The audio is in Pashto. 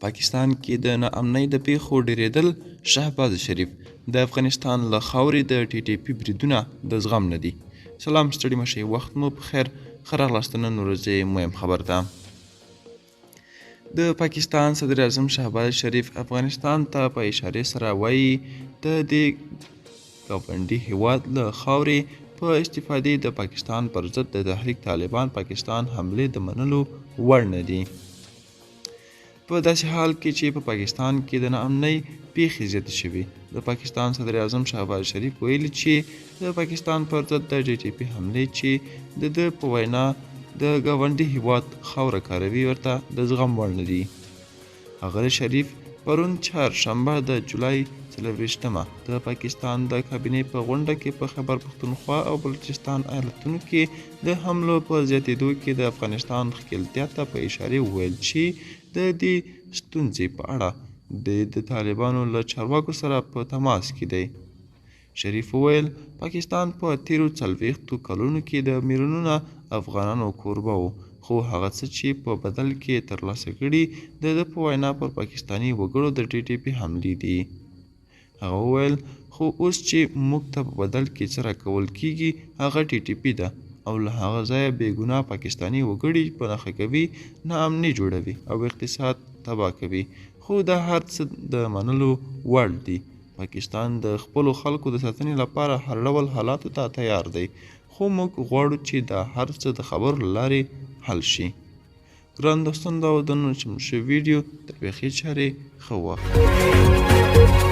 پاکستان کې د ناامنۍ د پیښو ډېرېدل شهباز شریف د افغانستان له خاورې د ټي ټي پي بریدونه د زغم نه دي. سلام، ستړي مشئ، وخت مو په خیر. ښه راغلاست نن ورځې مهم خبر ده. د پاکستان صدر اعظم شهباز شریف افغانستان ته په اشارې سره وایي د دې ګاونډي هیواد له خاورې په استفادې د پاکستان پر ضد د تحریک طالبان پاکستان حملې د منلو وړ نه دي. په داسې حال کې چې په پاکستان کې د ناامنۍ پیښې زیاتې شوي، د پاکستان صدر اعظم شهباز شریف ویلي چې د پاکستان پر ضد د ټي ټي پي حملې چې د ده په وینا د ګاونډي هیواد خاوره کاروي ورته د زغم وړ نه دي. ښاغلی شریف پرون چهارشنبه د جولای 24 د پاکستان د کابینې په غونډه کې په خیبر پښتونخوا او بلوچستان ایالتونو کې د حملو په زیاتېدو کې د افغانستان ښکېلتیا ته په اشارې وویل چې د دې ستونزې په اړه د طالبانو له چارواکو سره په تماس کې دی. شریف وویل پاکستان په تیرو 40 کلونو کې د میلیونونو افغانانو کوربه و، خو هغه څه چې په بدل کې ترلاسه کړي د ده په وینا پر پاکستاني وګړو د ټي ټي پي حملې دي. هغه وویل خو اوس چې موږ ته په بدل کې څه راکول کیږي هغه ټي ټي پي ده او له هغه ځایه بې ګناه پاکستاني وګړي په نښه کوي، ناامني جوړوي او اقتصاد تباه کوي. خو دا هر څه د منلو وړ دي. پاکستان د خپلو خلکو د ساتنې لپاره هر ډول حالاتو ته تیار دی، خو موږ غواړو چې دا هر څه د خبرو له لارې حل شي. ګران دوستان، دا و د نن شوی ویډیو تر بیخي چارې ښه وخت.